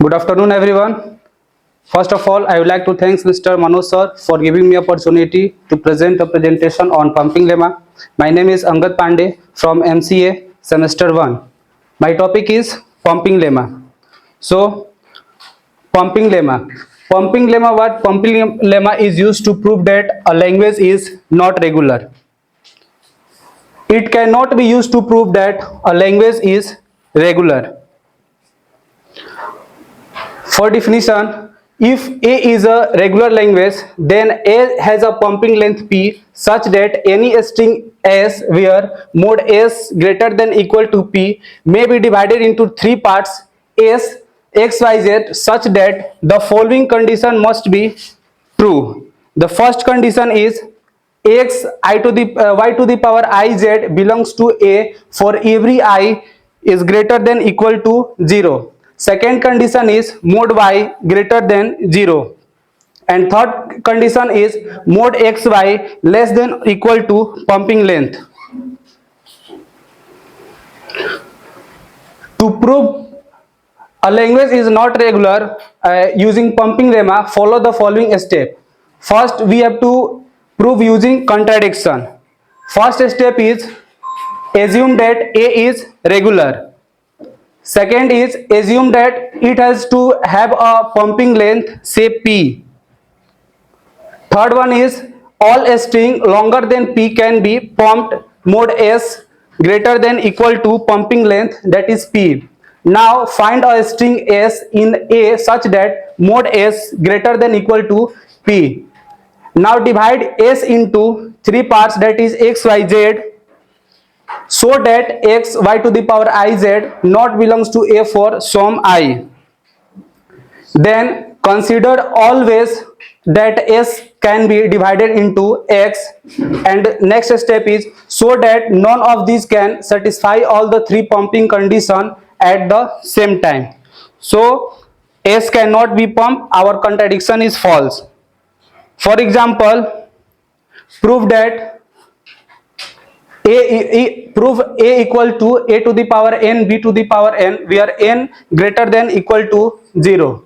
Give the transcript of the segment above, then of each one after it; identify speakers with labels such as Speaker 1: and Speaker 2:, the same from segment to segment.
Speaker 1: Good afternoon, everyone. First of all, I would like to thank Mr. Manoj sir for giving me opportunity to present a presentation on pumping lemma. My name is Angad Pandey from MCA Semester 1. My topic is pumping lemma. So, pumping lemma. What pumping lemma is used to prove that a language is not regular. It cannot be used to prove that a language is regular. For definition, if A is a regular language, then A has a pumping length P such that any string S where mode S greater than equal to P may be divided into three parts S, X, Y, Z such that the following condition must be true. The first condition is x I to the y to the power I z belongs to A for every I is greater than equal to 0. Second condition is mode y greater than 0. And third condition is mode xy less than equal to pumping length. To prove a language is not regular using pumping lemma, follow the following step. First, we have to prove using contradiction. First step is assume that A is regular. Second is assume that it has to have a pumping length say P. Third one is all string longer than P can be pumped mode S greater than equal to pumping length that is P. Now find a string S in A such that mode S greater than equal to P. Now divide S into three parts that is X, Y, Z so that X, Y to the power I, Z not belongs to A for some I. Then consider always that S can be divided into X, and next step is so that none of these can satisfy all the three pumping condition at the same time. So S cannot be pumped, our contradiction is false. For example, prove that prove A equal to A to the power n, B to the power n, where n greater than equal to 0.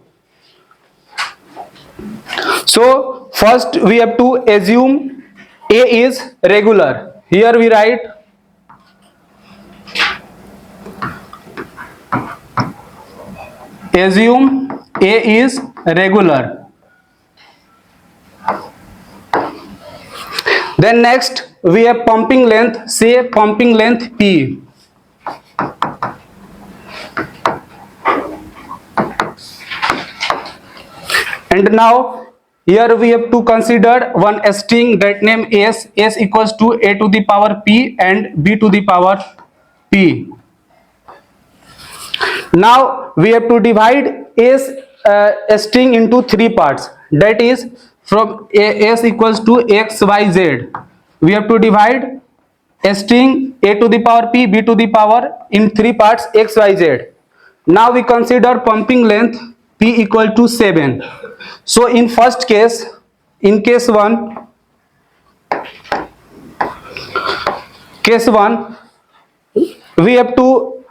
Speaker 1: So first we have to assume A is regular. Here we write assume A is regular. Then next we have pumping length, say pumping length P. And now here we have to consider one string that name S equals to A to the power P and B to the power P. Now we have to divide S string into three parts, that is from S equals to X, Y, Z. We have to divide a string A to the power P, B to the power in three parts X, Y, Z. Now we consider pumping length P equal to 7. So in first case, in case 1, we have to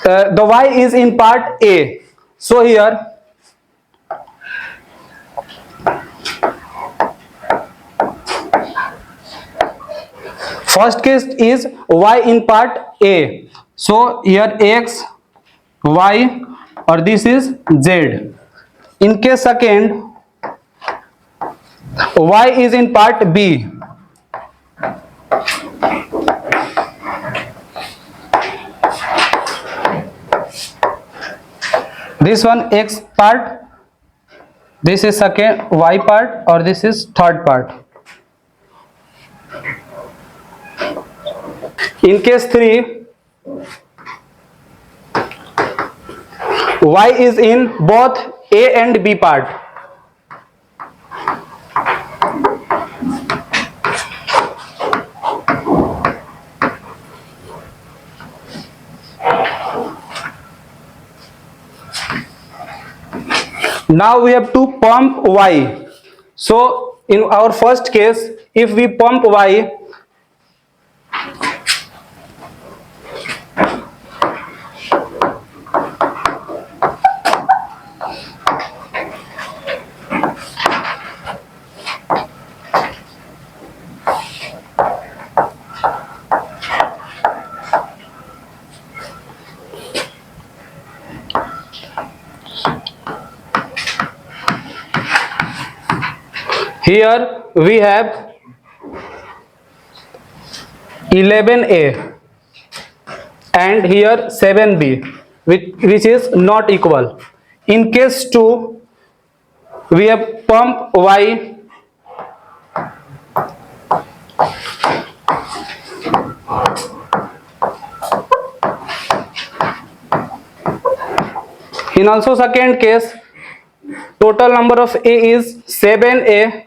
Speaker 1: the Y is in part A. So here first case is Y in part A. So here X, Y or this is Z. In case second, Y is in part B. This one X part, this is second Y part or this is third part. In case 3, Y is in both A and B part. Now we have to pump Y. So in our first case, if we pump Y, Here we have 11a and here 7b, which is not equal. In case 2, we have pump Y in also second case. Total number of A is 7A,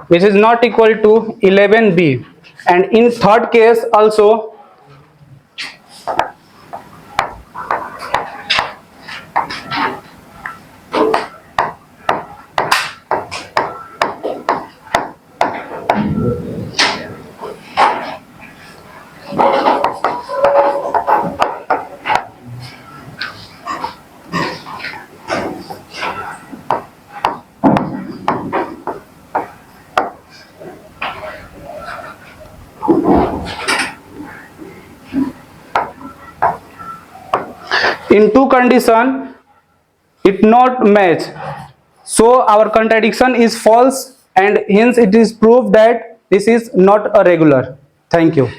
Speaker 1: which is not equal to 11B, and in third case also in two condition it not match, so our contradiction is false, and hence it is proved that this is not a regular. Thank you.